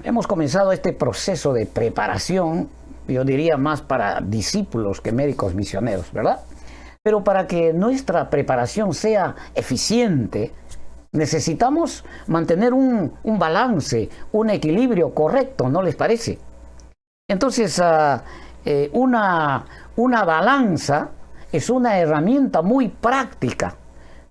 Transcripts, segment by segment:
Hemos comenzado este proceso de preparación, yo diría más para discípulos que médicos misioneros, ¿verdad? Pero para que nuestra preparación sea eficiente, necesitamos mantener un balance, un equilibrio correcto, ¿no les parece? Entonces, una balanza es una herramienta muy práctica.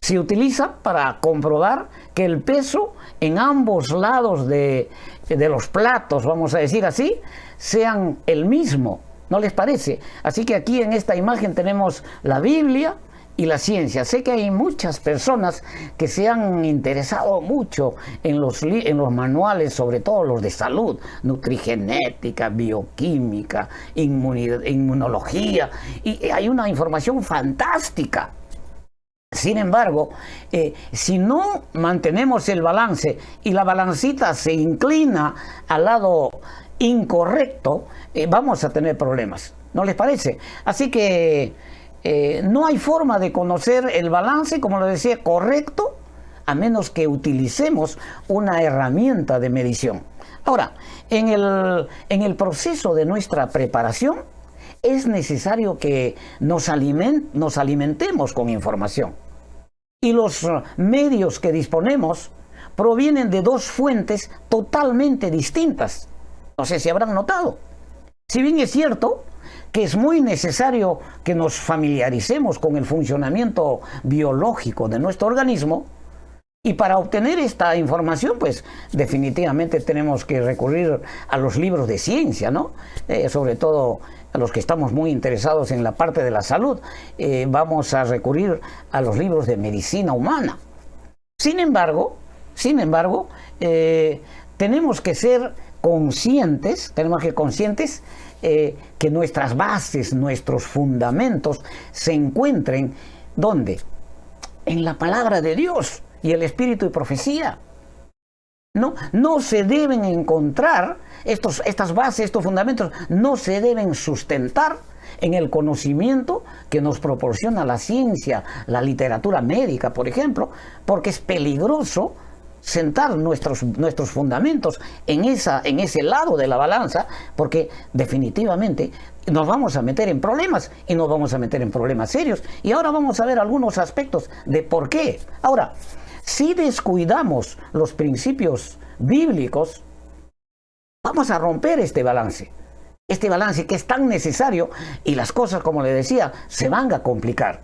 Se utiliza para comprobar que el peso en ambos lados de los platos, vamos a decir así, sean el mismo. ¿No les parece? Así que aquí en esta imagen tenemos la Biblia y la ciencia. Sé que hay muchas personas que se han interesado mucho en los manuales, sobre todo los de salud, nutrigenética, bioquímica, inmunología, y hay una información fantástica. Sin embargo, si no mantenemos el balance y la balancita se inclina al lado incorrecto, vamos a tener problemas. ¿No les parece? Así que no hay forma de conocer el balance, como lo decía, correcto, a menos que utilicemos una herramienta de medición. Ahora, en el proceso de nuestra preparación, es necesario que nos alimentemos con información. Y los medios que disponemos provienen de dos fuentes totalmente distintas. No sé si habrán notado. Si bien es cierto que es muy necesario que nos familiaricemos con el funcionamiento biológico de nuestro organismo, y para obtener esta información, pues definitivamente tenemos que recurrir a los libros de ciencia, ¿no? Sobre todo a los que estamos muy interesados en la parte de la salud, vamos a recurrir a los libros de medicina humana. Sin embargo, tenemos que ser conscientes, que nuestras bases, nuestros fundamentos se encuentren, ¿dónde? En la palabra de Dios y el espíritu y profecía. No se deben encontrar, estas bases, estos fundamentos, no se deben sustentar en el conocimiento que nos proporciona la ciencia, la literatura médica, por ejemplo, porque es peligroso sentar nuestros fundamentos en ese lado de la balanza, porque definitivamente nos vamos a meter en problemas, y nos vamos a meter en problemas serios. Y ahora vamos a ver algunos aspectos de por qué. Ahora, si descuidamos los principios bíblicos, vamos a romper este balance que es tan necesario, y las cosas, como le decía, se van a complicar.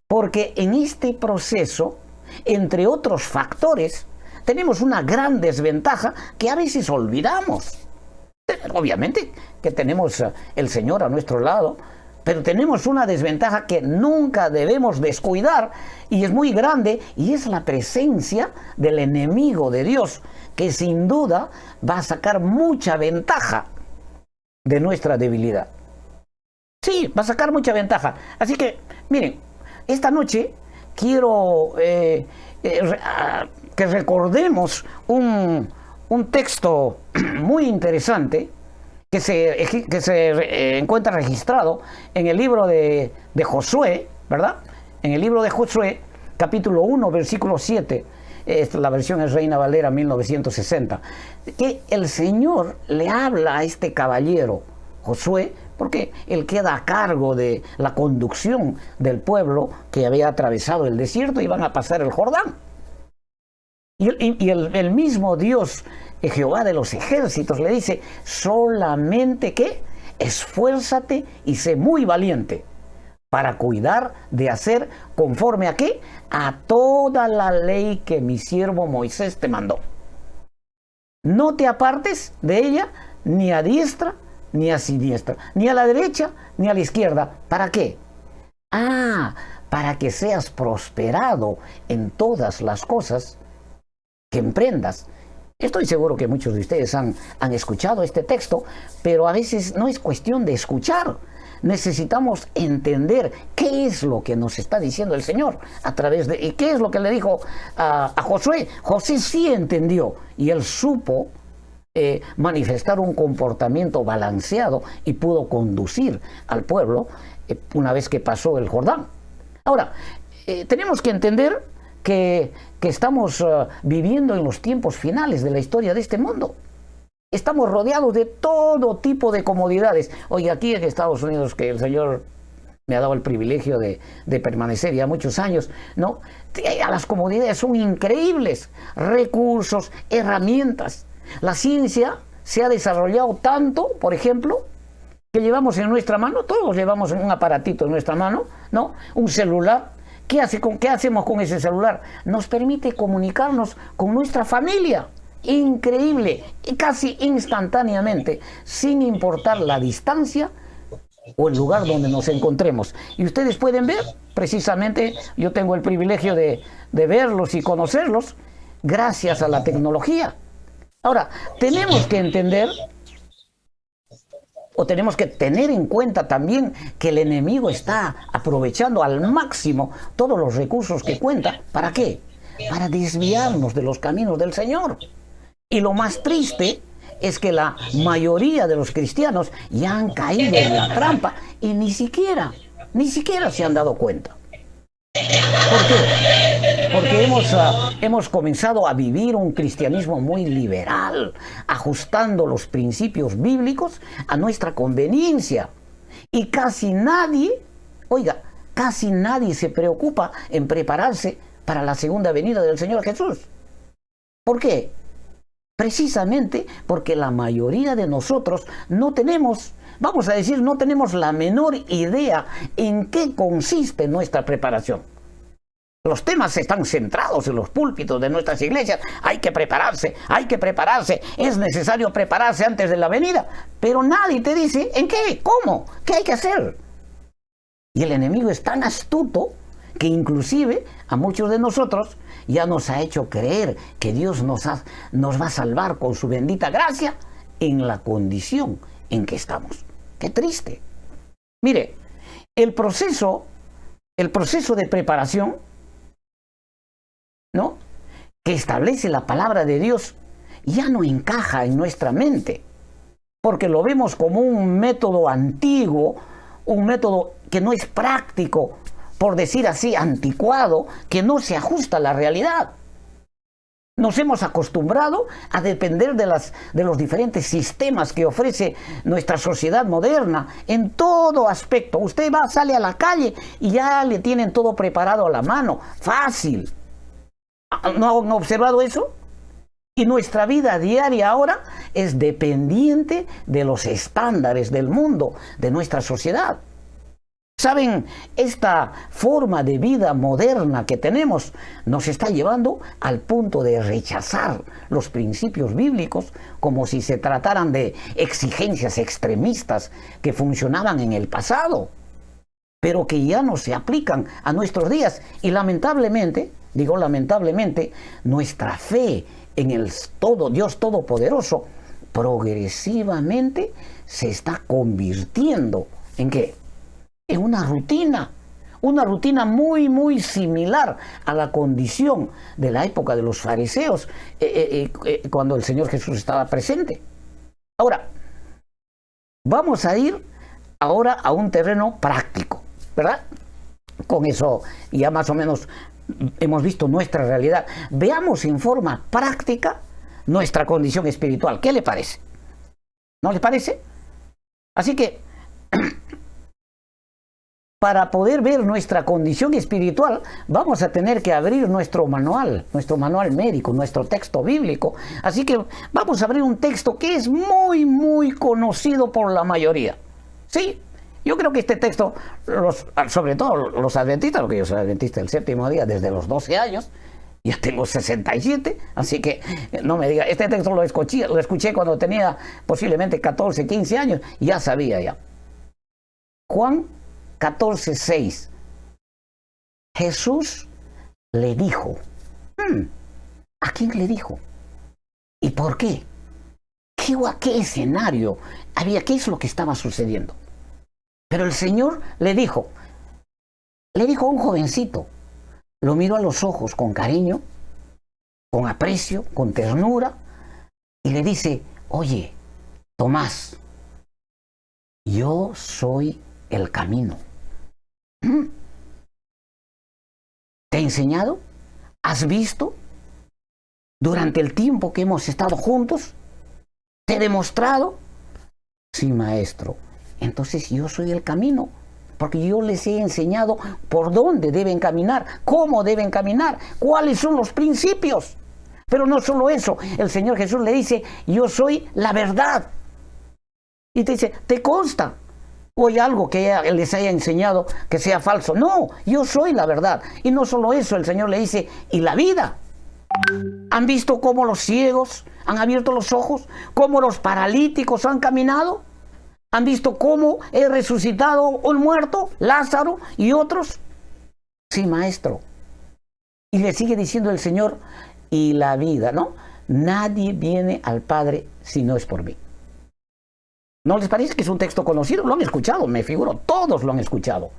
Porque en este proceso, entre otros factores, tenemos una gran desventaja que a veces olvidamos. Obviamente que tenemos el Señor a nuestro lado, pero tenemos una desventaja que nunca debemos descuidar, y es muy grande, y es la presencia del enemigo de Dios, que sin duda va a sacar mucha ventaja de nuestra debilidad. Sí, va a sacar mucha ventaja. Así que, miren, esta noche quiero que recordemos un texto muy interesante que se encuentra registrado en el libro de Josué, ¿verdad? En el libro de Josué, capítulo 1, versículo 7, la versión es Reina Valera 1960, que el Señor le habla a este caballero, Josué, porque él queda a cargo de la conducción del pueblo que había atravesado el desierto y van a pasar el Jordán. Y el mismo Dios, Jehová de los ejércitos, le dice, solamente que esfuérzate y sé muy valiente para cuidar de hacer conforme a qué, a toda la ley que mi siervo Moisés te mandó. No te apartes de ella ni a diestra ni a siniestra, ni a la derecha ni a la izquierda. ¿Para qué? Para que seas prosperado en todas las cosas que emprendas. Estoy seguro que muchos de ustedes han escuchado este texto, pero a veces no es cuestión de escuchar. Necesitamos entender qué es lo que nos está diciendo el Señor y qué es lo que le dijo a Josué. Josué sí entendió, y él supo manifestar un comportamiento balanceado y pudo conducir al pueblo una vez que pasó el Jordán. Ahora, tenemos que entender que estamos viviendo en los tiempos finales de la historia de este mundo. Estamos rodeados de todo tipo de comodidades. Oye, aquí en Estados Unidos, que el Señor me ha dado el privilegio de permanecer ya muchos años, ¿no? Las comodidades son increíbles, recursos, herramientas. La ciencia se ha desarrollado tanto, por ejemplo, que llevamos en nuestra mano, todos llevamos un aparatito en nuestra mano, ¿no? Un celular. ¿Qué hacemos con ese celular? Nos permite comunicarnos con nuestra familia. Increíble, y casi instantáneamente, sin importar la distancia o el lugar donde nos encontremos. Y ustedes pueden ver, precisamente, yo tengo el privilegio de verlos y conocerlos gracias a la tecnología. Ahora, tenemos que entender, o tenemos que tener en cuenta también, que el enemigo está aprovechando al máximo todos los recursos que cuenta. ¿Para qué? Para desviarnos de los caminos del Señor. Y lo más triste es que la mayoría de los cristianos ya han caído en la trampa y ni siquiera se han dado cuenta. ¿Por qué? Porque hemos comenzado a vivir un cristianismo muy liberal, ajustando los principios bíblicos a nuestra conveniencia. Y casi nadie se preocupa en prepararse para la segunda venida del Señor Jesús. ¿Por qué? Precisamente porque la mayoría de nosotros no tenemos la menor idea en qué consiste nuestra preparación. Los temas están centrados en los púlpitos de nuestras iglesias. Hay que prepararse, es necesario prepararse antes de la venida. Pero nadie te dice en qué, cómo, qué hay que hacer. Y el enemigo es tan astuto que inclusive a muchos de nosotros ya nos ha hecho creer que Dios nos va a salvar con su bendita gracia en la condición en que estamos. ¡Qué triste! Mire, el proceso de preparación, ¿no?, que establece la palabra de Dios, ya no encaja en nuestra mente, porque lo vemos como un método antiguo, un método que no es práctico, por decir así, anticuado, que no se ajusta a la realidad. Nos hemos acostumbrado a depender de los diferentes sistemas que ofrece nuestra sociedad moderna en todo aspecto. Usted sale a la calle y ya le tienen todo preparado a la mano, fácil. ¿No han observado eso? Y nuestra vida diaria ahora es dependiente de los estándares del mundo, de nuestra sociedad. ¿Saben? Esta forma de vida moderna que tenemos nos está llevando al punto de rechazar los principios bíblicos como si se trataran de exigencias extremistas que funcionaban en el pasado, pero que ya no se aplican a nuestros días. Y lamentablemente, nuestra fe en el Dios Todopoderoso progresivamente se está convirtiendo ¿en qué? En una rutina muy, muy similar a la condición de la época de los fariseos, cuando el Señor Jesús estaba presente. Ahora, vamos a ir ahora a un terreno práctico, ¿verdad? Con eso ya más o menos hemos visto nuestra realidad. Veamos en forma práctica nuestra condición espiritual. ¿Qué le parece? ¿No le parece? Así que para poder ver nuestra condición espiritual, vamos a tener que abrir nuestro manual médico, nuestro texto bíblico. Así que vamos a abrir un texto que es muy, muy conocido por la mayoría. Sí, yo creo que este texto, sobre todo los adventistas, porque yo soy adventista del séptimo día desde los 12 años, ya tengo 67, así que no me diga, este texto lo escuché cuando tenía posiblemente 14, 15 años, y ya sabía ya. Juan 14:6. Jesús le dijo. ¿A quién le dijo? ¿Y por qué? ¿Qué escenario había? ¿Qué es lo que estaba sucediendo? Pero el Señor le dijo a un jovencito, lo miró a los ojos con cariño, con aprecio, con ternura, y le dice: oye, Tomás, yo soy el camino. ¿Te he enseñado? ¿Has visto? Durante el tiempo que hemos estado juntos, ¿te he demostrado? Sí, maestro. Entonces yo soy el camino, porque yo les he enseñado por dónde deben caminar, cómo deben caminar, cuáles son los principios. Pero no solo eso, el Señor Jesús le dice, yo soy la verdad. Y te dice, ¿te consta? ¿O hay algo que les haya enseñado que sea falso? No, yo soy la verdad. Y no solo eso, el Señor le dice, y la vida. ¿Han visto cómo los ciegos han abierto los ojos? ¿Cómo los paralíticos han caminado? ¿Han visto cómo he resucitado un muerto, Lázaro y otros? Sí, maestro. Y le sigue diciendo el Señor, y la vida, ¿no? Nadie viene al Padre si no es por mí. ¿No les parece que es un texto conocido? Lo han escuchado, me figuro, todos lo han escuchado.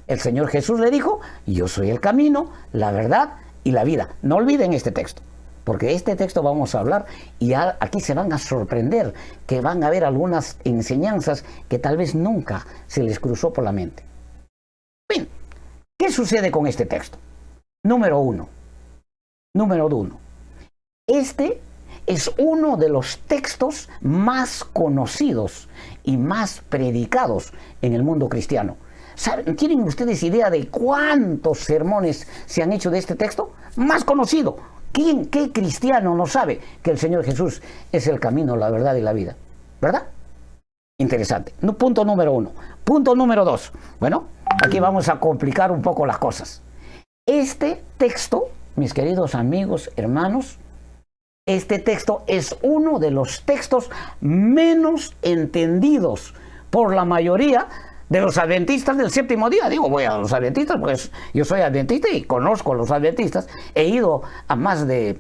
El Señor Jesús le dijo, yo soy el camino, la verdad y la vida. No olviden este texto, porque este texto vamos a hablar y aquí se van a sorprender, que van a haber algunas enseñanzas que tal vez nunca se les cruzó por la mente. Bien, ¿qué sucede con este texto? Número uno. Este es uno de los textos más conocidos y más predicados en el mundo cristiano. ¿Tienen ustedes idea de cuántos sermones se han hecho de este texto? Más conocido. ¿Qué cristiano no sabe que el Señor Jesús es el camino, la verdad y la vida? ¿Verdad? Interesante. Punto número 1. Punto número 2. Bueno, aquí vamos a complicar un poco las cosas. Este texto, mis queridos amigos, hermanos, este texto es uno de los textos menos entendidos por la mayoría de los adventistas del séptimo día. Digo, voy a los adventistas porque yo soy adventista y conozco a los adventistas. He ido a más de,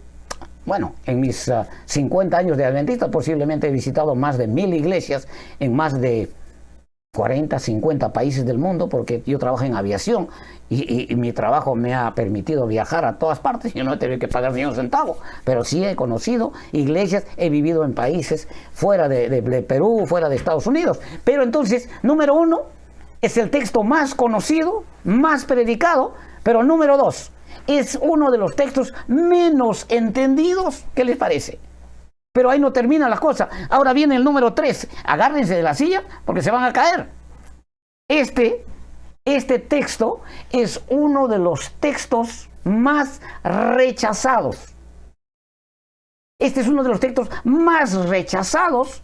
en mis 50 años de adventista posiblemente he visitado más de 1000 iglesias en más de 40, 50 países del mundo, porque yo trabajo en aviación y mi trabajo me ha permitido viajar a todas partes. Yo no he tenido que pagar ni un centavo, pero sí he conocido iglesias, he vivido en países fuera de Perú, fuera de Estados Unidos. Pero entonces, número 1, es el texto más conocido, más predicado, pero número 2, es uno de los textos menos entendidos. ¿Qué les parece? Pero ahí no terminan las cosas. Ahora viene el número 3. Agárrense de la silla porque se van a caer. Este texto es uno de los textos más rechazados. Este es uno de los textos más rechazados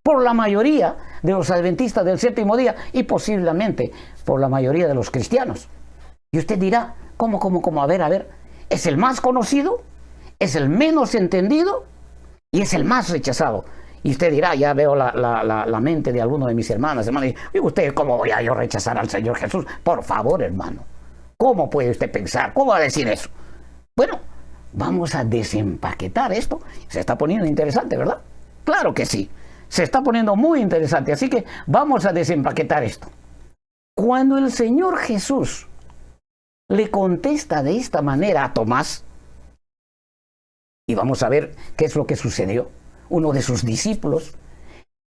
por la mayoría de los adventistas del séptimo día y posiblemente por la mayoría de los cristianos. Y usted dirá, ¿cómo? A ver, ¿es el más conocido? ¿Es el menos entendido? Y es el más rechazado. Y usted dirá, ya veo la mente de alguno de mis hermanos. Y usted, ¿cómo voy a yo rechazar al Señor Jesús? Por favor, hermano. ¿Cómo puede usted pensar? ¿Cómo va a decir eso? Bueno, vamos a desempaquetar esto. Se está poniendo interesante, ¿verdad? Claro que sí. Se está poniendo muy interesante. Así que vamos a desempaquetar esto. Cuando el Señor Jesús le contesta de esta manera a Tomás, y vamos a ver qué es lo que sucedió. Uno de sus discípulos,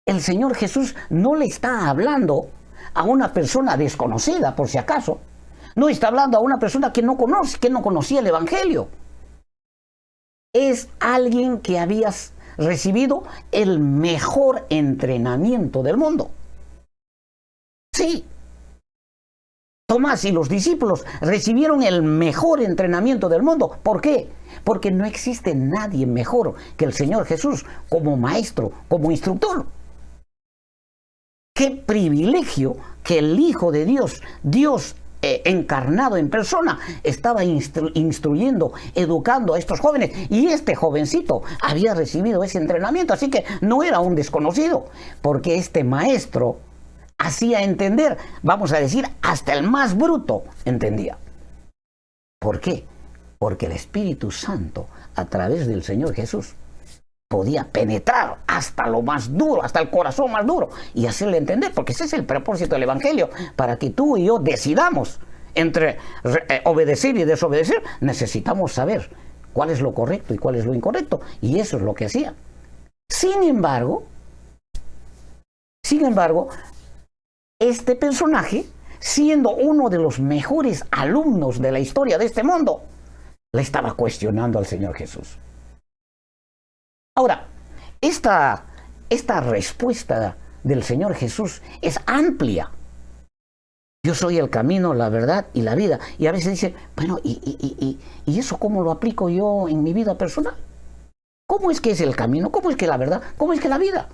el Señor Jesús no le está hablando a una persona desconocida, por si acaso. No está hablando a una persona que no conoce, que no conocía el Evangelio. Es alguien que había recibido el mejor entrenamiento del mundo. Sí. Tomás y los discípulos recibieron el mejor entrenamiento del mundo. ¿Por qué? Porque no existe nadie mejor que el Señor Jesús como maestro, como instructor. Qué privilegio que el Hijo de Dios, Dios encarnado en persona, estaba instruyendo, educando a estos jóvenes. Y este jovencito había recibido ese entrenamiento, así que no era un desconocido, porque este maestro hacía entender, vamos a decir, hasta el más bruto entendía. ¿Por qué? Porque el Espíritu Santo, a través del Señor Jesús, podía penetrar hasta lo más duro, hasta el corazón más duro, y hacerle entender, porque ese es el propósito del Evangelio, para que tú y yo decidamos entre obedecer y desobedecer. Necesitamos saber cuál es lo correcto y cuál es lo incorrecto, y eso es lo que hacía. Sin embargo, este personaje, siendo uno de los mejores alumnos de la historia de este mundo, le estaba cuestionando al Señor Jesús. Ahora, esta respuesta del Señor Jesús es amplia. Yo soy el camino, la verdad y la vida. Y a veces dice, bueno, ¿y eso cómo lo aplico yo en mi vida personal? ¿Cómo es que es el camino? ¿Cómo es que la verdad? ¿Cómo es que la vida?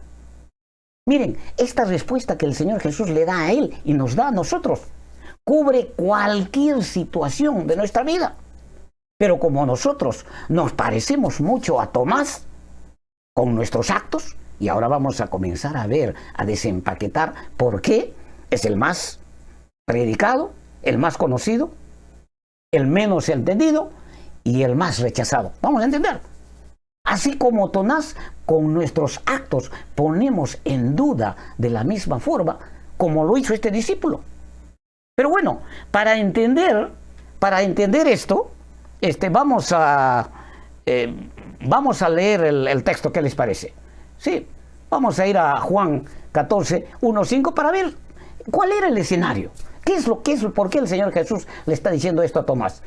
Miren, esta respuesta que el Señor Jesús le da a él y nos da a nosotros, cubre cualquier situación de nuestra vida. Pero como nosotros nos parecemos mucho a Tomás con nuestros actos, y ahora vamos a comenzar a ver, a desempaquetar por qué es el más predicado, el más conocido, el menos entendido y el más rechazado. Vamos a entender. Así como Tomás, con nuestros actos ponemos en duda de la misma forma como lo hizo este discípulo. Pero bueno, para entender esto, vamos a leer el texto. ¿Qué les parece? Sí, vamos a ir a Juan 14, 1, 5 para ver cuál era el escenario. ¿Por qué el Señor Jesús le está diciendo esto a Tomás?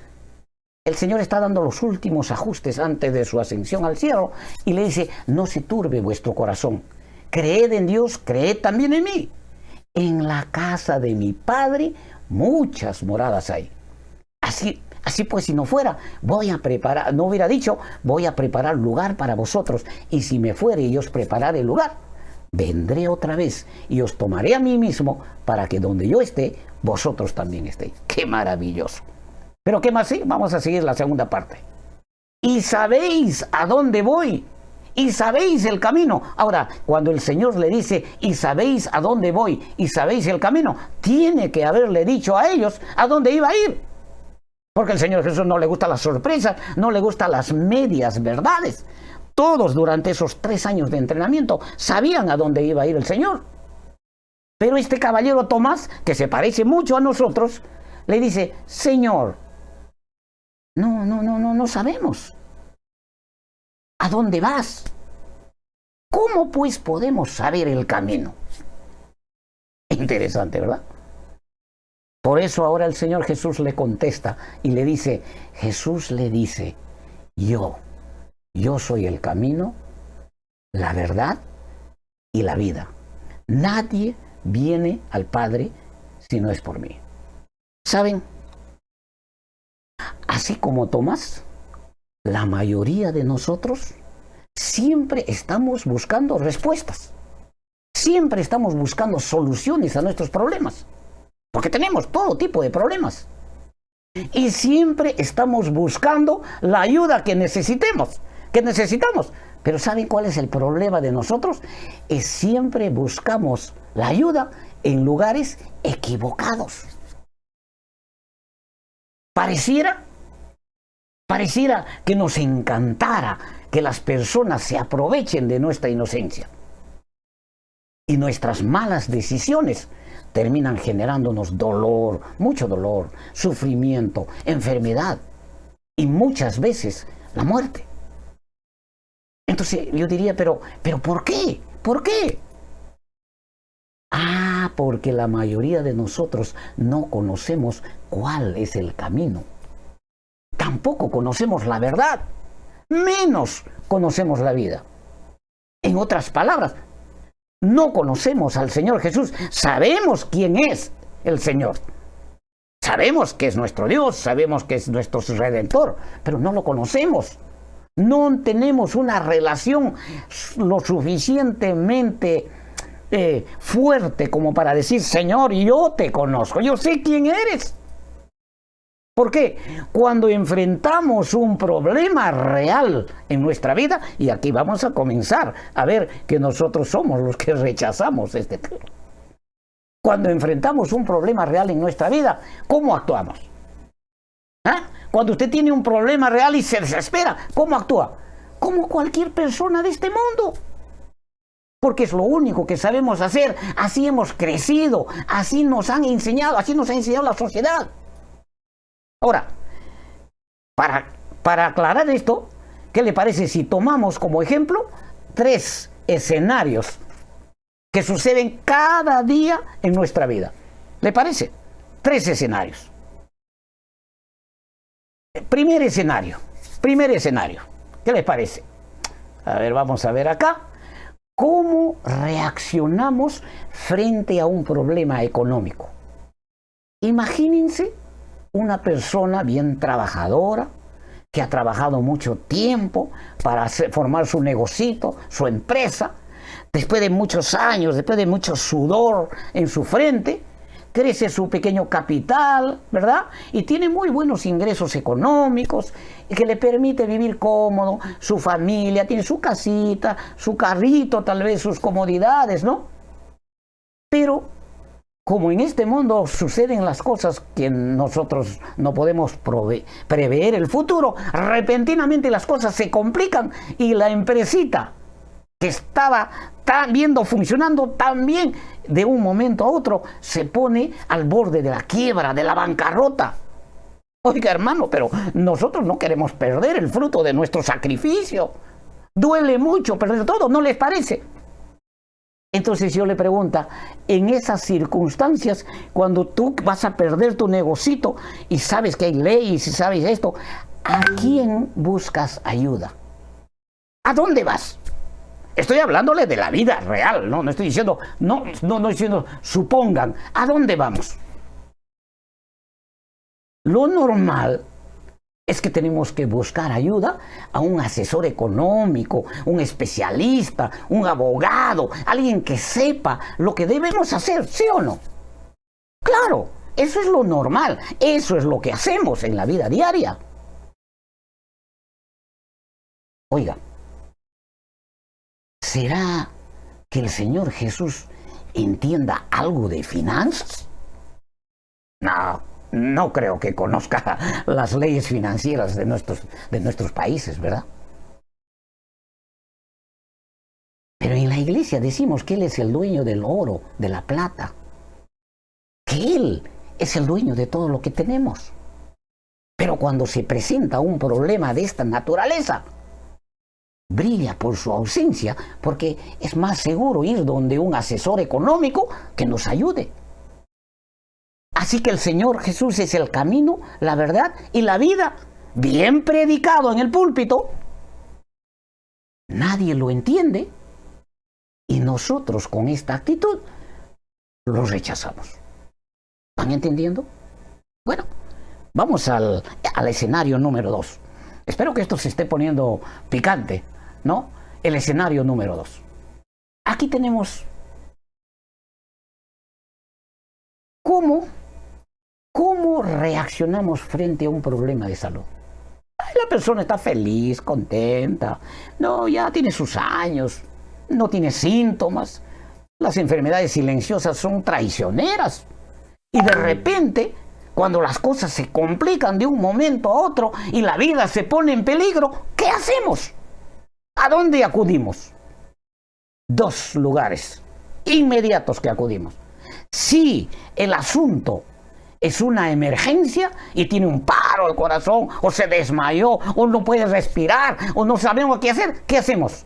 El Señor está dando los últimos ajustes antes de su ascensión al cielo y le dice, no se turbe vuestro corazón. Creed en Dios, creed también en mí. En la casa de mi Padre muchas moradas hay. Así pues, si no fuera, no hubiera dicho, voy a preparar lugar para vosotros. Y si me fuere y os prepararé el lugar, vendré otra vez y os tomaré a mí mismo para que donde yo esté, vosotros también estéis. ¡Qué maravilloso! Pero ¿qué más? Sí, vamos a seguir la segunda parte. Y sabéis a dónde voy, y sabéis el camino. Ahora, cuando el Señor le dice, y sabéis a dónde voy, y sabéis el camino, tiene que haberle dicho a ellos a dónde iba a ir. Porque al Señor Jesús no le gustan las sorpresas, no le gustan las medias verdades. Todos durante esos 3 años de entrenamiento sabían a dónde iba a ir el Señor. Pero este caballero Tomás, que se parece mucho a nosotros, le dice, Señor, no sabemos. ¿A dónde vas? ¿Cómo pues podemos saber el camino? Interesante, ¿verdad? Por eso ahora el Señor Jesús le contesta y le dice, Jesús le dice, yo soy el camino, la verdad y la vida. Nadie viene al Padre si no es por mí. ¿Saben? Así como Tomás, la mayoría de nosotros siempre estamos buscando respuestas. Siempre estamos buscando soluciones a nuestros problemas. Porque tenemos todo tipo de problemas. Y siempre estamos buscando la ayuda que necesitamos. Pero ¿saben cuál es el problema de nosotros? Es siempre buscamos la ayuda en lugares equivocados. Pareciera que nos encantara que las personas se aprovechen de nuestra inocencia. Y nuestras malas decisiones terminan generándonos dolor, mucho dolor, sufrimiento, enfermedad y muchas veces la muerte. Entonces yo diría, pero ¿por qué? ¿Por qué? Porque la mayoría de nosotros no conocemos cuál es el camino. Tampoco conocemos la verdad, menos conocemos la vida. En otras palabras, no conocemos al Señor Jesús. Sabemos quién es el Señor. Sabemos que es nuestro Dios, sabemos que es nuestro Redentor, pero no lo conocemos. No tenemos una relación lo suficientemente fuerte como para decir, Señor, yo te conozco, yo sé quién eres. ¿Por qué? Cuando enfrentamos un problema real en nuestra vida, y aquí vamos a comenzar a ver que nosotros somos los que rechazamos este tema. Cuando enfrentamos un problema real en nuestra vida, ¿cómo actuamos? Cuando usted tiene un problema real y se desespera, ¿cómo actúa? Como cualquier persona de este mundo. Porque es lo único que sabemos hacer, así hemos crecido, así nos han enseñado, así nos ha enseñado la sociedad. Ahora, para aclarar esto, ¿qué le parece si tomamos como ejemplo 3 escenarios que suceden cada día en nuestra vida. ¿Le parece? 3 escenarios. Primer escenario. ¿Qué les parece? A ver, vamos a ver acá. ¿Cómo reaccionamos frente a un problema económico? Imagínense una persona bien trabajadora, que ha trabajado mucho tiempo para formar su negocito, su empresa. Después de muchos años, después de mucho sudor en su frente, crece su pequeño capital, ¿verdad? Y tiene muy buenos ingresos económicos y que le permite vivir cómodo, su familia, tiene su casita, su carrito, tal vez sus comodidades, ¿no? Pero como en este mundo suceden las cosas que nosotros no podemos prever el futuro, repentinamente las cosas se complican y la empresita que estaba funcionando tan bien, de un momento a otro se pone al borde de la quiebra, de la bancarrota. Oiga, hermano, pero nosotros no queremos perder el fruto de nuestro sacrificio. Duele mucho perder todo, ¿no les parece? Entonces yo le pregunto, en esas circunstancias, cuando tú vas a perder tu negocito y sabes que hay leyes y sabes esto, ¿a quién buscas ayuda? ¿A dónde vas? Estoy hablándole de la vida real, no estoy diciendo, no estoy diciendo, supongan, ¿a dónde vamos? Lo normal es que tenemos que buscar ayuda a un asesor económico, un especialista, un abogado, alguien que sepa lo que debemos hacer, ¿sí o no? Claro, eso es lo normal, eso es lo que hacemos en la vida diaria. Oiga, ¿será que el Señor Jesús entienda algo de finanzas? No creo que conozca las leyes financieras de nuestros países, ¿verdad? Pero en la iglesia decimos que Él es el dueño del oro, de la plata, que Él es el dueño de todo lo que tenemos. Pero cuando se presenta un problema de esta naturaleza, brilla por su ausencia, porque es más seguro ir donde un asesor económico que nos ayude. Así que el Señor Jesús es el camino, la verdad y la vida, bien predicado en el púlpito. Nadie lo entiende y nosotros con esta actitud lo rechazamos. ¿Van entendiendo? Bueno, vamos al escenario número 2. Espero que esto se esté poniendo picante, ¿no? El escenario número 2. Aquí tenemos ¿Cómo reaccionamos frente a un problema de salud? La persona está feliz, contenta, ya tiene sus años, no tiene síntomas. Las enfermedades silenciosas son traicioneras. Y de repente, cuando las cosas se complican de un momento a otro y la vida se pone en peligro, ¿qué hacemos? ¿A dónde acudimos? 2 lugares inmediatos que acudimos. Si el asunto es una emergencia y tiene un paro al corazón, o se desmayó, o no puede respirar, o no sabemos qué hacer, ¿qué hacemos?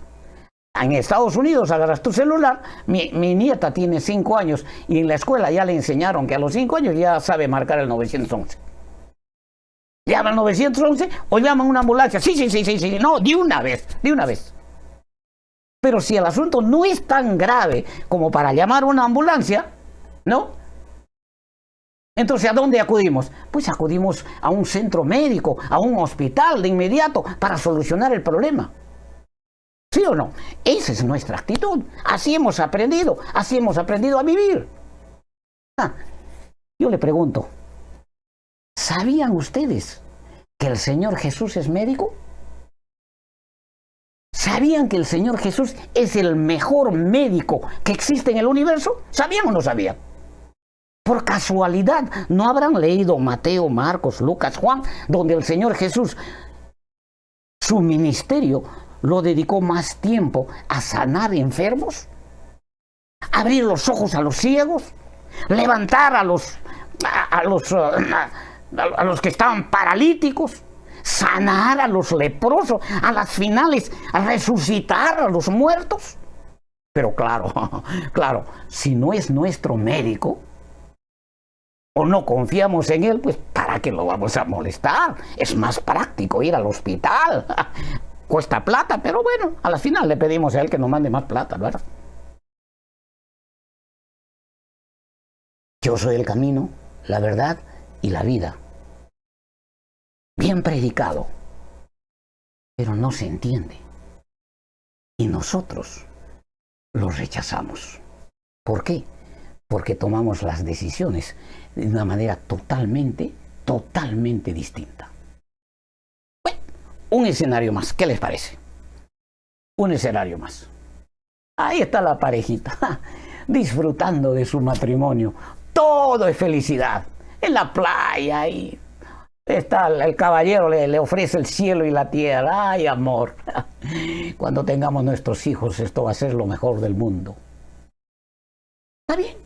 En Estados Unidos agarras tu celular, mi nieta tiene 5 años y en la escuela ya le enseñaron que a los 5 años ya sabe marcar el 911. Llama al 911 o llama a una ambulancia. Sí, no, de una vez. Pero si el asunto no es tan grave como para llamar a una ambulancia, ¿no? Entonces, ¿a dónde acudimos? Pues acudimos a un centro médico, a un hospital de inmediato para solucionar el problema. ¿Sí o no? Esa es nuestra actitud. Así hemos aprendido a vivir. Yo le pregunto, ¿sabían ustedes que el Señor Jesús es médico? ¿Sabían que el Señor Jesús es el mejor médico que existe en el universo? ¿Sabían o no sabían? Por casualidad, ¿no habrán leído Mateo, Marcos, Lucas, Juan, donde el Señor Jesús, su ministerio, lo dedicó más tiempo a sanar enfermos? Abrir los ojos a los ciegos, levantar a los que estaban paralíticos, sanar a los leprosos, a las finales, a resucitar a los muertos. Pero claro, claro, si no es nuestro médico o no confiamos en él, pues ¿para qué lo vamos a molestar? Es más práctico ir al hospital. Cuesta plata, pero bueno, a la final le pedimos a él que nos mande más plata, ¿verdad? Yo soy el camino, la verdad y la vida. Bien predicado, pero no se entiende. Y nosotros lo rechazamos. ¿Por qué? Porque tomamos las decisiones de una manera totalmente distinta. Bueno, un escenario más, ¿qué les parece? Un escenario más. Ahí está la parejita, disfrutando de su matrimonio. Todo es felicidad. En la playa, y está el caballero, le ofrece el cielo y la tierra. Ay, amor. Cuando tengamos nuestros hijos, esto va a ser lo mejor del mundo. Está bien.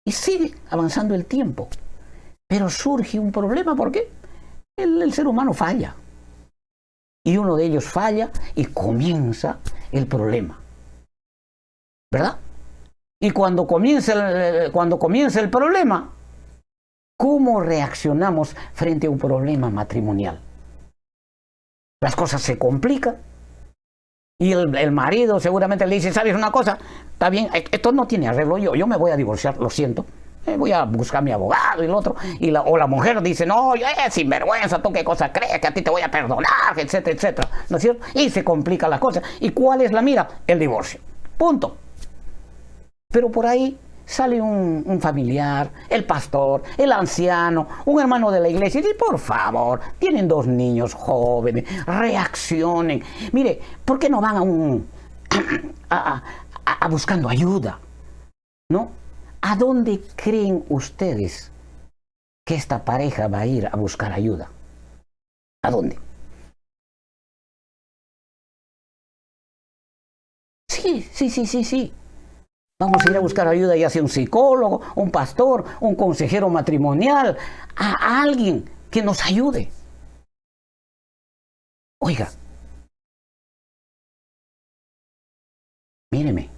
Y sigue avanzando el tiempo. Pero surge un problema, ¿por qué? El ser humano falla. Y uno de ellos falla y comienza el problema. ¿Verdad? Y cuando comienza el problema, ¿cómo reaccionamos frente a un problema matrimonial? Las cosas se complican y el marido seguramente le dice, ¿sabes una cosa? Está bien, esto no tiene arreglo, yo me voy a divorciar, lo siento. Voy a buscar a mi abogado y el otro. O la mujer dice, no, sinvergüenza, tú qué cosa crees, que a ti te voy a perdonar, etcétera, etcétera. ¿No es cierto? Y se complican las cosas. ¿Y cuál es la mira? El divorcio. Punto. Pero por ahí sale un familiar, el pastor, el anciano, un hermano de la iglesia y dice, por favor, tienen 2 niños jóvenes, reaccionen. Mire, ¿por qué no van a buscando ayuda? ¿No? ¿A dónde creen ustedes que esta pareja va a ir a buscar ayuda? ¿A dónde? Sí. Vamos a ir a buscar ayuda, ya sea un psicólogo, un pastor, un consejero matrimonial, a alguien que nos ayude. Oiga, míreme,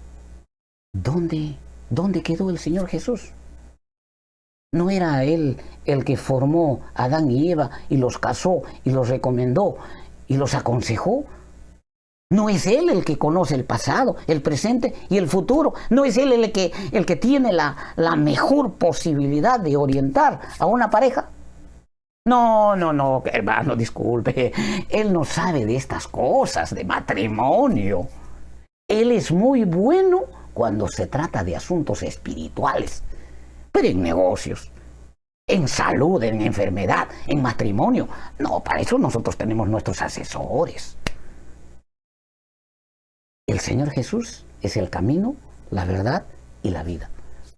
¿dónde quedó el Señor Jesús? ¿No era Él el que formó a Adán y Eva y los casó y los recomendó y los aconsejó? ¿No es Él el que conoce el pasado, el presente y el futuro? ¿No es Él el que tiene la mejor posibilidad de orientar a una pareja? No, hermano, disculpe. Él no sabe de estas cosas, de matrimonio. Él es muy bueno cuando se trata de asuntos espirituales, pero en negocios, en salud, en enfermedad, en matrimonio. No, para eso nosotros tenemos nuestros asesores. El Señor Jesús es el camino, la verdad y la vida.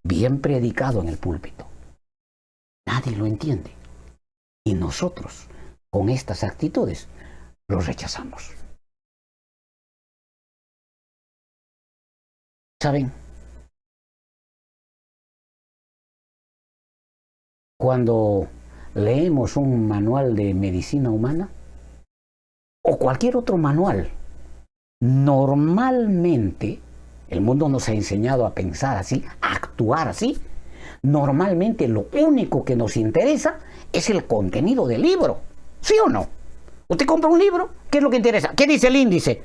Bien predicado en el púlpito. Nadie lo entiende. Y nosotros, con estas actitudes, lo rechazamos. ¿Saben? Cuando leemos un manual de medicina humana o cualquier otro manual, normalmente, el mundo nos ha enseñado a pensar así, a actuar así. Normalmente lo único que nos interesa es el contenido del libro. ¿Sí o no? Usted compra un libro, ¿qué es lo que interesa? ¿Qué dice el índice?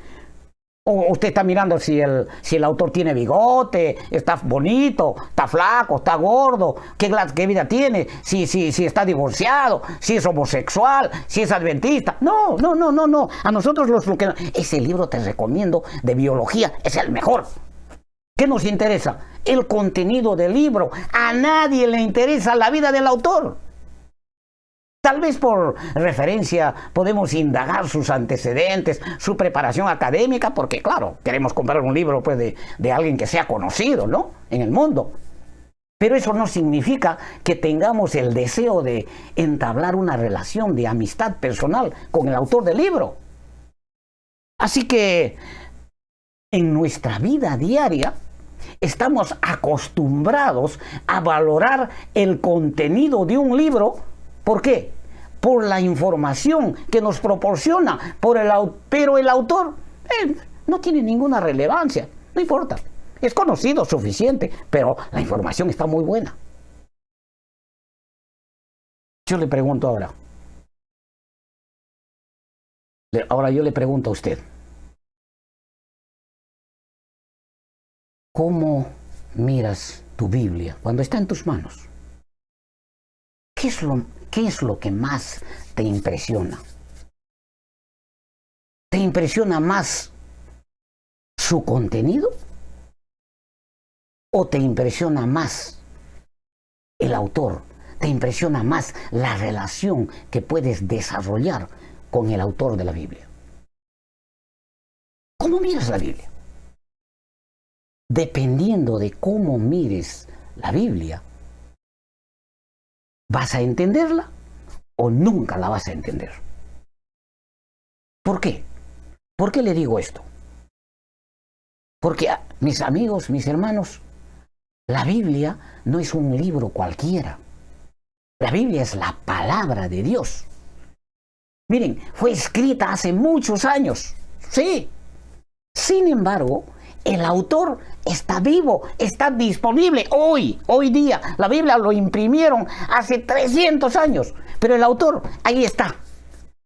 O usted está mirando si el autor tiene bigote, está bonito, está flaco, está gordo, qué vida tiene, si está divorciado, si es homosexual, si es adventista. No. A nosotros ese libro te recomiendo de biología, es el mejor. ¿Qué nos interesa? El contenido del libro. A nadie le interesa la vida del autor. Tal vez por referencia podemos indagar sus antecedentes, su preparación académica, porque claro, queremos comprar un libro pues, de alguien que sea conocido, ¿no? En el mundo. Pero eso no significa que tengamos el deseo de entablar una relación de amistad personal con el autor del libro. Así que en nuestra vida diaria estamos acostumbrados a valorar el contenido de un libro. ¿Por qué? Por la información que nos proporciona, pero el autor no tiene ninguna relevancia, no importa. Es conocido, suficiente, pero la información está muy buena. Yo le pregunto ahora. Ahora yo le pregunto a usted. ¿Cómo miras tu Biblia cuando está en tus manos? ¿Qué es lo que más te impresiona? ¿Te impresiona más su contenido? ¿O te impresiona más el autor? ¿Te impresiona más la relación que puedes desarrollar con el autor de la Biblia? ¿Cómo miras la Biblia? Dependiendo de cómo mires la Biblia, ¿vas a entenderla o nunca la vas a entender? ¿Por qué? ¿Por qué le digo esto? Porque, mis amigos, mis hermanos, la Biblia no es un libro cualquiera. La Biblia es la palabra de Dios. Miren, fue escrita hace muchos años, sí. Sin embargo, el autor está vivo, está disponible hoy día. La Biblia lo imprimieron hace 300 años, pero el autor ahí está.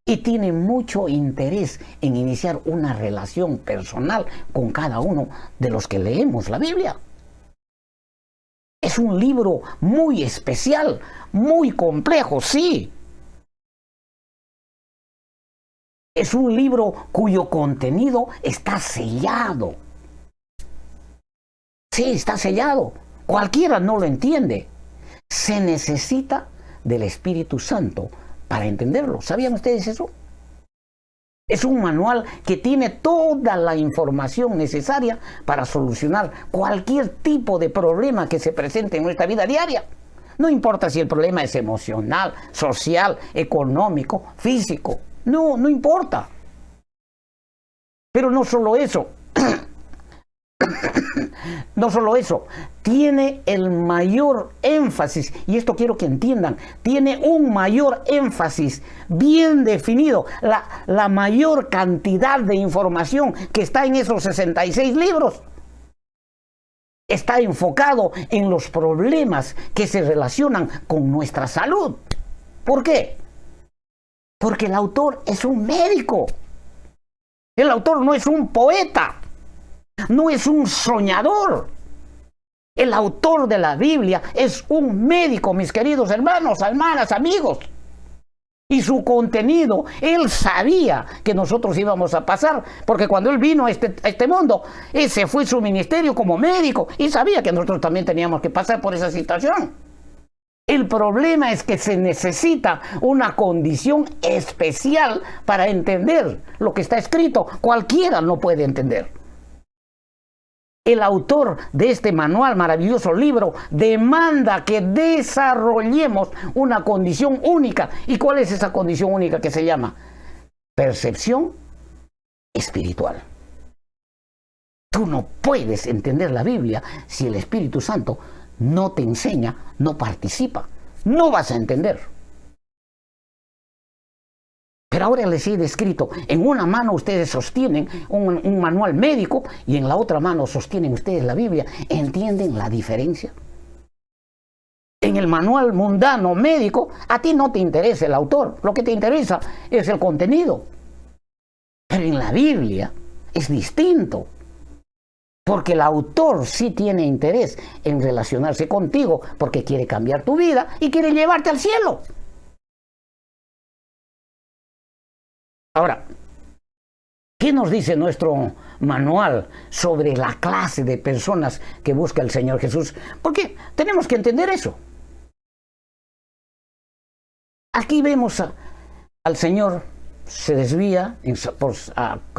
Y tiene mucho interés en iniciar una relación personal con cada uno de los que leemos la Biblia. Es un libro muy especial, muy complejo, sí. Es un libro cuyo contenido está sellado. Sí, está sellado. Cualquiera no lo entiende. Se necesita del Espíritu Santo para entenderlo. ¿Sabían ustedes eso? Es un manual que tiene toda la información necesaria para solucionar cualquier tipo de problema que se presente en nuestra vida diaria. No importa si el problema es emocional, social, económico, físico. No importa. Pero no solo eso. No solo eso, tiene el mayor énfasis, y esto quiero que entiendan, tiene un mayor énfasis bien definido, la mayor cantidad de información que está en esos 66 libros. Está enfocado en los problemas que se relacionan con nuestra salud. ¿Por qué? Porque el autor es un médico. El autor no es un poeta. No es un soñador. El autor de la Biblia es un médico, mis queridos hermanos, hermanas, amigos. Y su contenido, él sabía que nosotros íbamos a pasar, porque cuando él vino a este mundo, ese fue su ministerio como médico, y sabía que nosotros también teníamos que pasar por esa situación. El problema es que se necesita una condición especial para entender lo que está escrito. Cualquiera no puede entender. El autor de este manual, maravilloso libro, demanda que desarrollemos una condición única. ¿Y cuál es esa condición única que se llama? Percepción espiritual. Tú no puedes entender la Biblia si el Espíritu Santo no te enseña, no participa. No vas a entender. Pero ahora les he descrito, en una mano ustedes sostienen un manual médico y en la otra mano sostienen ustedes la Biblia. ¿Entienden la diferencia? En el manual mundano médico, a ti no te interesa el autor, lo que te interesa es el contenido. Pero en la Biblia es distinto, porque el autor sí tiene interés en relacionarse contigo, porque quiere cambiar tu vida y quiere llevarte al cielo. Ahora, ¿qué nos dice nuestro manual sobre la clase de personas que busca el Señor Jesús? Porque tenemos que entender eso. Aquí vemos al Señor, se desvía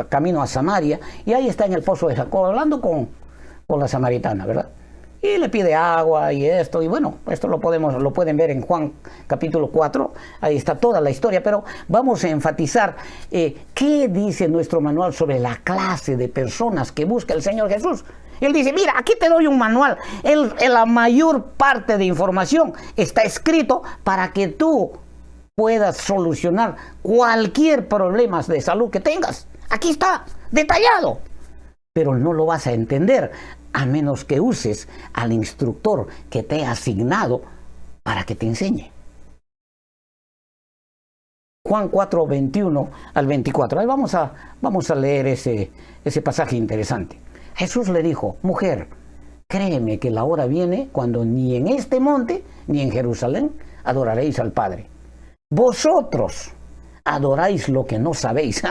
camino a Samaria, y ahí está en el pozo de Jacob hablando con la samaritana, ¿verdad? Y le pide agua y esto, y bueno, esto lo pueden ver en Juan capítulo 4, ahí está toda la historia, pero vamos a enfatizar qué dice nuestro manual sobre la clase de personas que busca el Señor Jesús. Él dice, mira, aquí te doy un manual, la mayor parte de información está escrito para que tú puedas solucionar cualquier problema de salud que tengas. Aquí está, detallado, pero no lo vas a entender a menos que uses al instructor que te he asignado para que te enseñe. Juan 4, 21 al 24. Ahí vamos a leer ese pasaje interesante. Jesús le dijo: mujer, créeme que la hora viene cuando ni en este monte ni en Jerusalén adoraréis al Padre. Vosotros adoráis lo que no sabéis.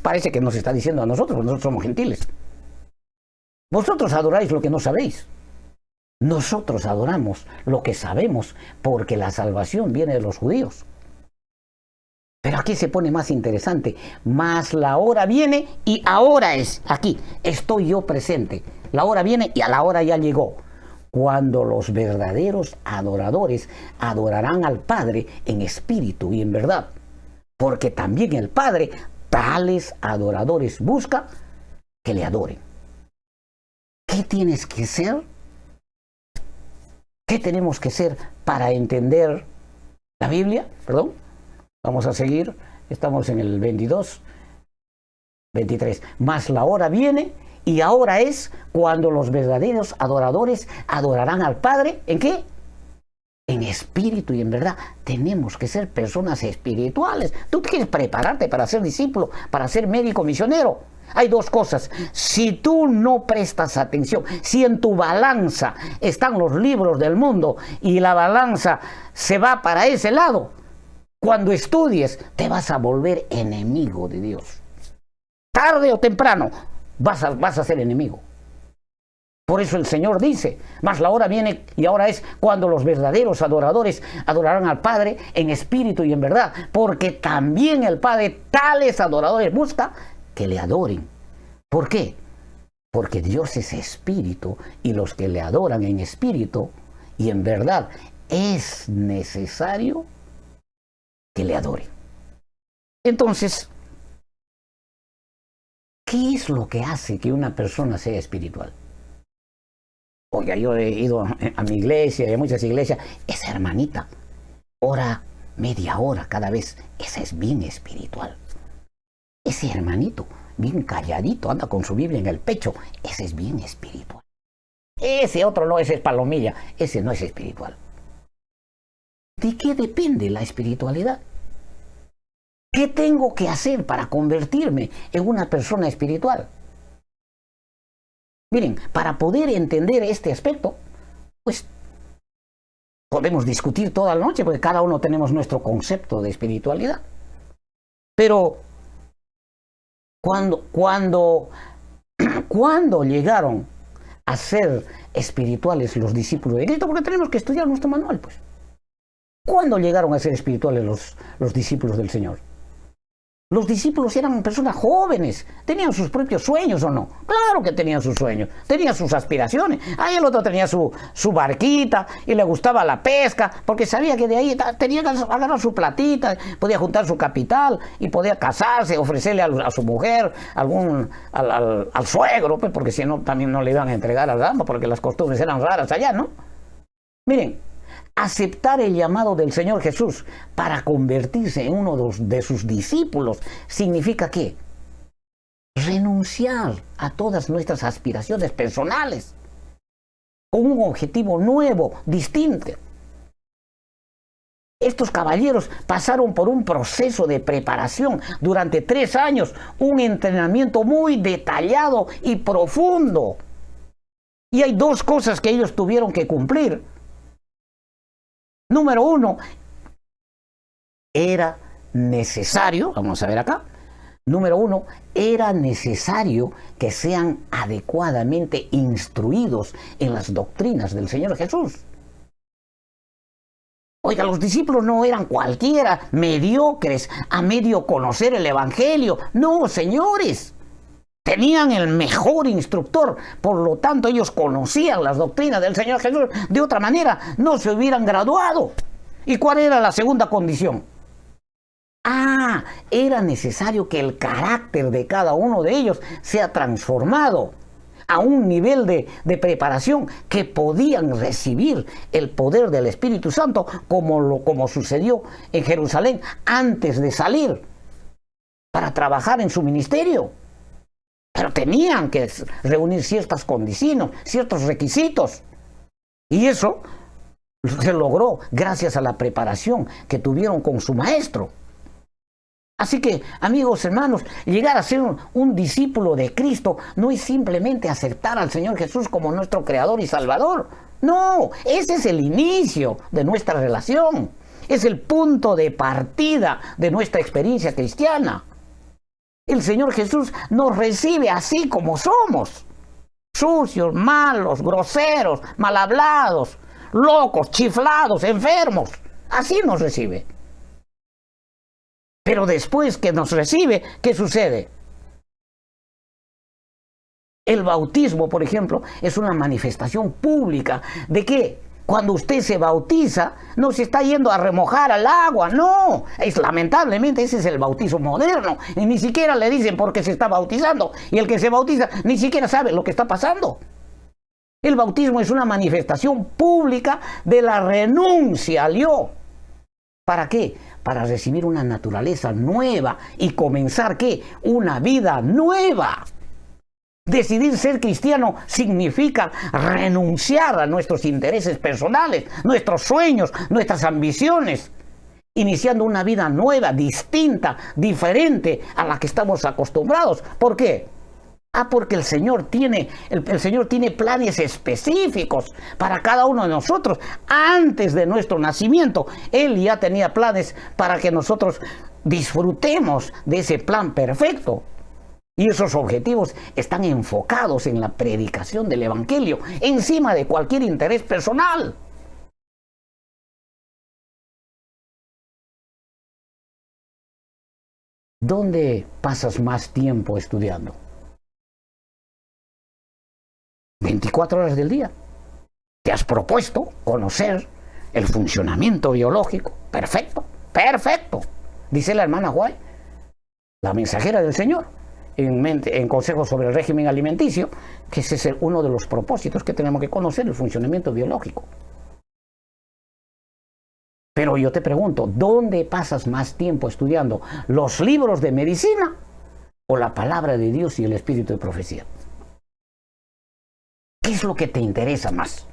Parece que nos está diciendo a nosotros somos gentiles. Vosotros adoráis lo que no sabéis. Nosotros adoramos lo que sabemos, porque la salvación viene de los judíos. Pero aquí se pone más interesante. Mas la hora viene y ahora es. Aquí estoy yo presente. La hora viene y a la hora ya llegó. Cuando los verdaderos adoradores adorarán al Padre en espíritu y en verdad. Porque también el Padre tales adoradores busca que le adoren. ¿Qué tienes que ser? ¿Qué tenemos que ser para entender la Biblia? Perdón. Vamos a seguir. Estamos en el 22, 23. Mas la hora viene y ahora es cuando los verdaderos adoradores adorarán al Padre. ¿En qué? En espíritu y en verdad. Tenemos que ser personas espirituales. Tú quieres prepararte para ser discípulo, para ser médico misionero. Hay dos cosas. Si tú no prestas atención, si en tu balanza están los libros del mundo y la balanza se va para ese lado, cuando estudies te vas a volver enemigo de Dios. Tarde o temprano vas a ser enemigo. Por eso el Señor dice: mas la hora viene y ahora es cuando los verdaderos adoradores adorarán al Padre en espíritu y en verdad, porque también el Padre tales adoradores busca que le adoren. ¿Por qué? Porque Dios es espíritu y los que le adoran en espíritu y en verdad es necesario que le adoren. Entonces, ¿qué es lo que hace que una persona sea espiritual? Oiga, yo he ido a mi iglesia y a muchas iglesias. Esa hermanita ora media hora cada vez. Esa es bien espiritual. Ese hermanito, bien calladito, anda con su Biblia en el pecho. Ese es bien espiritual. Ese otro no, ese es palomilla. Ese no es espiritual. ¿De qué depende la espiritualidad? ¿Qué tengo que hacer para convertirme en una persona espiritual? Miren, para poder entender este aspecto, pues podemos discutir toda la noche, porque cada uno tenemos nuestro concepto de espiritualidad. Pero cuando llegaron a ser espirituales los discípulos de Cristo, porque tenemos que estudiar nuestro manual, pues. ¿Cuándo llegaron a ser espirituales los discípulos del Señor? Los discípulos eran personas jóvenes, tenían sus propios sueños, ¿o no? Claro que tenían sus sueños, tenían sus aspiraciones. Ahí el otro tenía su barquita y le gustaba la pesca, porque sabía que de ahí tenía que agarrar su platita, podía juntar su capital y podía casarse, ofrecerle a su mujer, al suegro, pues, porque si no también no le iban a entregar al dama, porque las costumbres eran raras allá, ¿no? Miren, aceptar el llamado del Señor Jesús para convertirse en uno de sus discípulos significa ¿qué? Renunciar a todas nuestras aspiraciones personales con un objetivo nuevo, distinto. Estos caballeros pasaron por un proceso de preparación durante 3 años, un entrenamiento muy detallado y profundo. Y hay 2 cosas que ellos tuvieron que cumplir. Número 1, era necesario, vamos a ver acá, número 1, era necesario que sean adecuadamente instruidos en las doctrinas del Señor Jesús. Oiga, los discípulos no eran cualquiera, mediocres, a medio conocer el Evangelio. No, señores. Tenían el mejor instructor, por lo tanto ellos conocían las doctrinas del Señor Jesús. De otra manera, no se hubieran graduado. ¿Y cuál era la segunda condición? Era necesario que el carácter de cada uno de ellos sea transformado a un nivel de preparación que podían recibir el poder del Espíritu Santo, como sucedió en Jerusalén antes de salir para trabajar en su ministerio. pero tenían que reunir ciertas condiciones, ciertos requisitos. Y eso se logró gracias a la preparación que tuvieron con su maestro. Así que, amigos, hermanos, llegar a ser un discípulo de Cristo no es simplemente aceptar al Señor Jesús como nuestro Creador y Salvador. No, ese es el inicio de nuestra relación. Es el punto de partida de nuestra experiencia cristiana. El Señor Jesús nos recibe así como somos. Sucios, malos, groseros, mal hablados, locos, chiflados, enfermos. Así nos recibe. Pero después que nos recibe, ¿qué sucede? El bautismo, por ejemplo, es una manifestación pública de que cuando usted se bautiza, no se está yendo a remojar al agua, no. Lamentablemente ese es el bautismo moderno. Y ni siquiera le dicen por qué se está bautizando. Y el que se bautiza ni siquiera sabe lo que está pasando. El bautismo es una manifestación pública de la renuncia al yo. ¿Para qué? Para recibir una naturaleza nueva y comenzar, ¿qué? Una vida nueva. Decidir ser cristiano significa renunciar a nuestros intereses personales, nuestros sueños, nuestras ambiciones, iniciando una vida nueva, distinta, diferente a la que estamos acostumbrados. ¿Por qué? Porque el Señor tiene planes específicos para cada uno de nosotros. Antes de nuestro nacimiento, Él ya tenía planes para que nosotros disfrutemos de ese plan perfecto. Y esos objetivos están enfocados en la predicación del Evangelio, encima de cualquier interés personal. ¿Dónde pasas más tiempo estudiando? 24 horas del día. Te has propuesto conocer el funcionamiento biológico. Perfecto, perfecto. Dice la hermana White, la mensajera del Señor, en Consejos sobre el Régimen Alimenticio, que ese es uno de los propósitos que tenemos que conocer, el funcionamiento biológico. Pero yo te pregunto, ¿dónde pasas más tiempo estudiando? ¿Los libros de medicina o la palabra de Dios y el espíritu de profecía? ¿Qué es lo que te interesa más?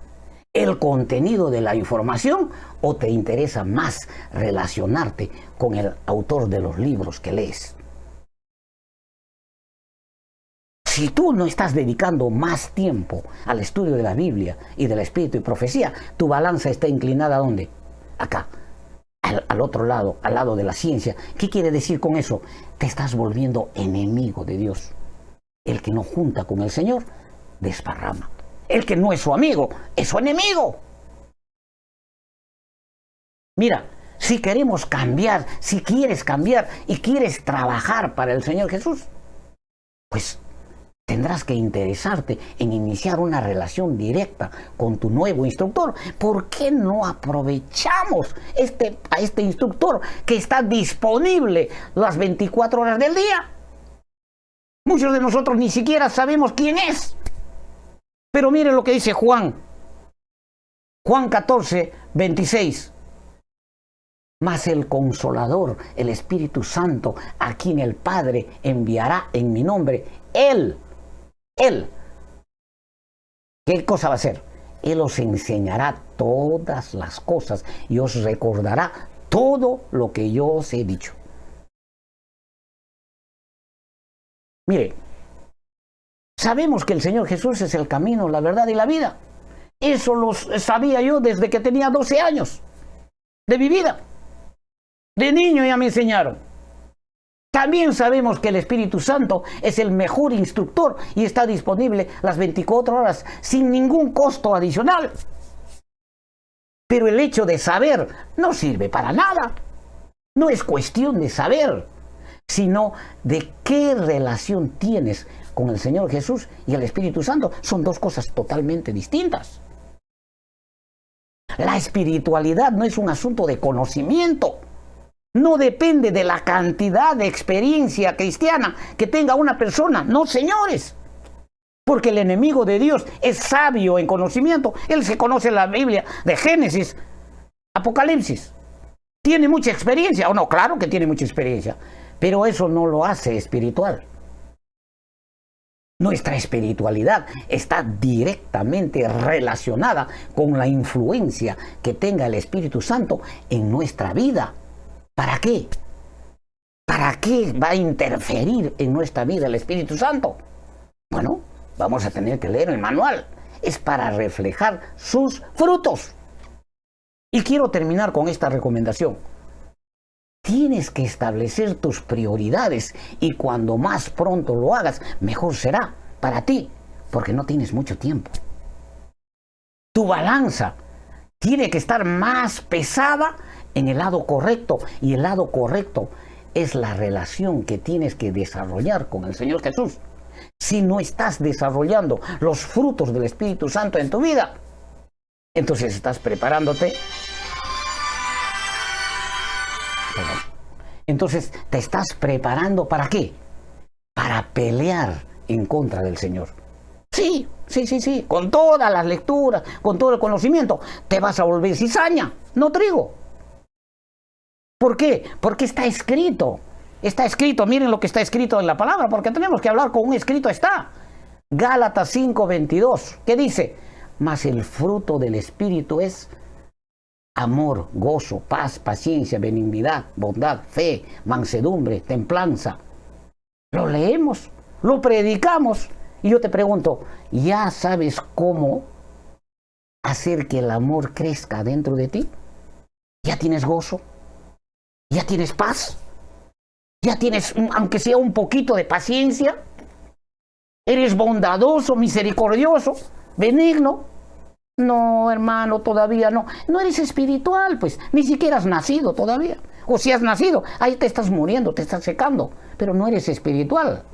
¿El contenido de la información o te interesa más relacionarte con el autor de los libros que lees? Si tú no estás dedicando más tiempo al estudio de la Biblia y del espíritu y profecía, tu balanza está inclinada ¿a dónde? Acá, al otro lado, al lado de la ciencia. ¿Qué quiere decir con eso? Te estás volviendo enemigo de Dios. El que no junta con el Señor, desparrama. El que no es su amigo, es su enemigo. Mira, si queremos cambiar, si quieres cambiar y quieres trabajar para el Señor Jesús, pues tendrás que interesarte en iniciar una relación directa con tu nuevo instructor. ¿Por qué no aprovechamos a este instructor que está disponible las 24 horas del día? Muchos de nosotros ni siquiera sabemos quién es. Pero miren lo que dice Juan 14, 26. Mas el Consolador, el Espíritu Santo, a quien el Padre enviará en mi nombre, Él, ¿qué cosa va a hacer? Él os enseñará todas las cosas y os recordará todo lo que yo os he dicho. Mire, sabemos que el Señor Jesús es el camino, la verdad y la vida. Eso lo sabía yo desde que tenía 12 años de mi vida. De niño ya me enseñaron. También sabemos que el Espíritu Santo es el mejor instructor y está disponible las 24 horas sin ningún costo adicional. Pero el hecho de saber no sirve para nada. No es cuestión de saber, sino de qué relación tienes con el Señor Jesús y el Espíritu Santo. Son dos cosas totalmente distintas. La espiritualidad no es un asunto de conocimiento. No depende de la cantidad de experiencia cristiana que tenga una persona. No, señores. Porque el enemigo de Dios es sabio en conocimiento. Él se conoce la Biblia de Génesis, Apocalipsis. ¿Tiene mucha experiencia? ¿O no? Claro que tiene mucha experiencia. Pero eso no lo hace espiritual. Nuestra espiritualidad está directamente relacionada con la influencia que tenga el Espíritu Santo en nuestra vida. ¿Para qué? ¿Para qué va a interferir en nuestra vida el Espíritu Santo? Bueno, vamos a tener que leer el manual. Es para reflejar sus frutos. Y quiero terminar con esta recomendación. Tienes que establecer tus prioridades y cuando más pronto lo hagas, mejor será para ti, porque no tienes mucho tiempo. Tu balanza tiene que estar más pesada en el lado correcto, y el lado correcto es la relación que tienes que desarrollar con el Señor Jesús. Si no estás desarrollando los frutos del Espíritu Santo en tu vida, entonces estás preparándote. Entonces te estás preparando ¿para qué? Para pelear en contra del Señor. Sí, con todas las lecturas, con todo el conocimiento, te vas a volver cizaña, no trigo. ¿Por qué? Porque está escrito, miren lo que está escrito en la palabra, porque tenemos que hablar con un escrito está. Gálatas 5:22, ¿qué dice? Mas el fruto del Espíritu es amor, gozo, paz, paciencia, benignidad, bondad, fe, mansedumbre, templanza. Lo leemos, lo predicamos. Y yo te pregunto, ¿ya sabes cómo hacer que el amor crezca dentro de ti? ¿Ya tienes gozo? ¿Ya tienes paz? ¿Ya tienes, aunque sea un poquito de paciencia? ¿Eres bondadoso, misericordioso, benigno? No, hermano, todavía no. No eres espiritual, pues. Ni siquiera has nacido todavía. O si has nacido, ahí te estás muriendo, te estás secando. Pero no eres espiritual.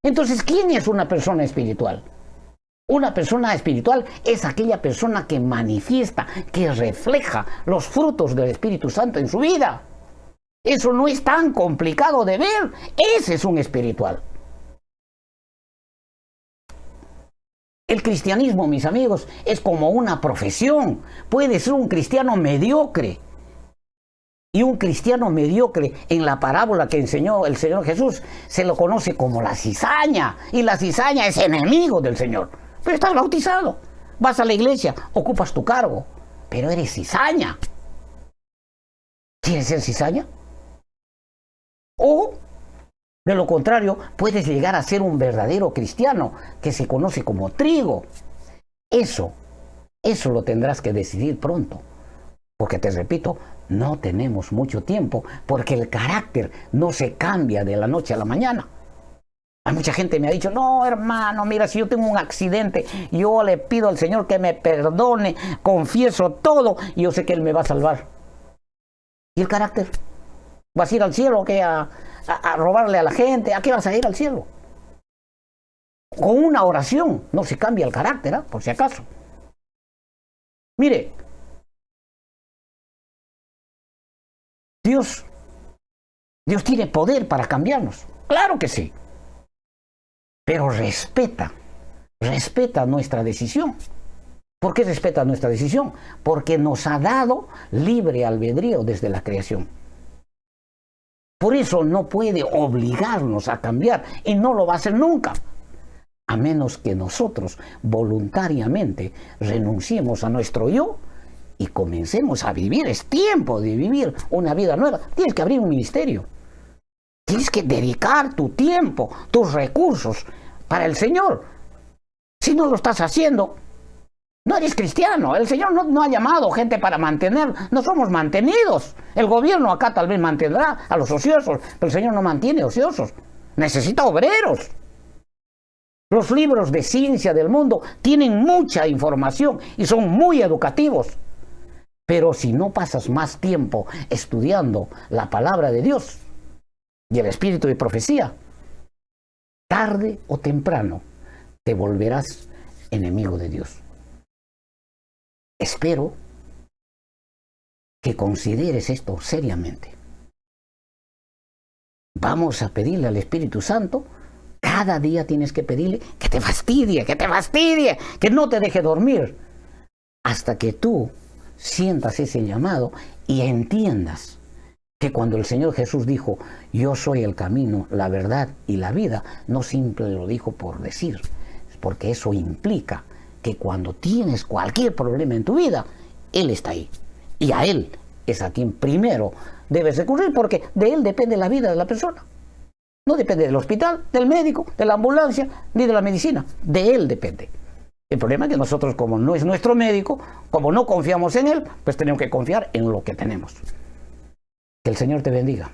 Entonces, ¿quién es una persona espiritual? Una persona espiritual es aquella persona que manifiesta, que refleja los frutos del Espíritu Santo en su vida. Eso no es tan complicado de ver. Ese es un espiritual. El cristianismo, mis amigos, es como una profesión. Puede ser un cristiano mediocre. Y un cristiano mediocre, en la parábola que enseñó el Señor Jesús, se lo conoce como la cizaña. Y la cizaña es enemigo del Señor. Pero estás bautizado. Vas a la iglesia, ocupas tu cargo. Pero eres cizaña. ¿Quieres ser cizaña? O, de lo contrario, puedes llegar a ser un verdadero cristiano que se conoce como trigo. Eso lo tendrás que decidir pronto. Porque te repito, no tenemos mucho tiempo porque el carácter no se cambia de la noche a la mañana. Hay mucha gente que me ha dicho, no hermano, mira, si yo tengo un accidente, yo le pido al Señor que me perdone, confieso todo y yo sé que Él me va a salvar. ¿Y el carácter? ¿Vas a ir al cielo a robarle a la gente? ¿A qué vas a ir al cielo? Con una oración no se cambia el carácter, ¿eh? Por si acaso. Mire, Dios tiene poder para cambiarnos. Claro que sí. Pero respeta nuestra decisión. ¿Por qué respeta nuestra decisión? Porque nos ha dado libre albedrío desde la creación. Por eso no puede obligarnos a cambiar y no lo va a hacer nunca. A menos que nosotros voluntariamente renunciemos a nuestro yo y comencemos a vivir. Es tiempo de vivir una vida nueva. Tienes que abrir un ministerio. Tienes que dedicar tu tiempo, tus recursos para el Señor. Si no lo estás haciendo, no eres cristiano. El Señor no ha llamado gente para mantener. No somos mantenidos. El gobierno acá tal vez mantendrá a los ociosos, pero el Señor no mantiene ociosos. Necesita obreros. Los libros de ciencia del mundo tienen mucha información y son muy educativos. Pero si no pasas más tiempo estudiando la palabra de Dios y el espíritu de profecía, tarde o temprano te volverás enemigo de Dios. Espero que consideres esto seriamente. Vamos a pedirle al Espíritu Santo. Cada día tienes que pedirle que te fastidie, que no te deje dormir, hasta que tú sientas ese llamado y entiendas Que cuando el Señor Jesús dijo, yo soy el camino, la verdad y la vida, no simplemente lo dijo por decir, porque eso implica que cuando tienes cualquier problema en tu vida, Él está ahí. Y a Él es a quien primero debes recurrir, porque de Él depende la vida de la persona. No depende del hospital, del médico, de la ambulancia, ni de la medicina. De Él depende. El problema es que nosotros, como no es nuestro médico, como no confiamos en Él, pues tenemos que confiar en lo que tenemos. Que el Señor te bendiga.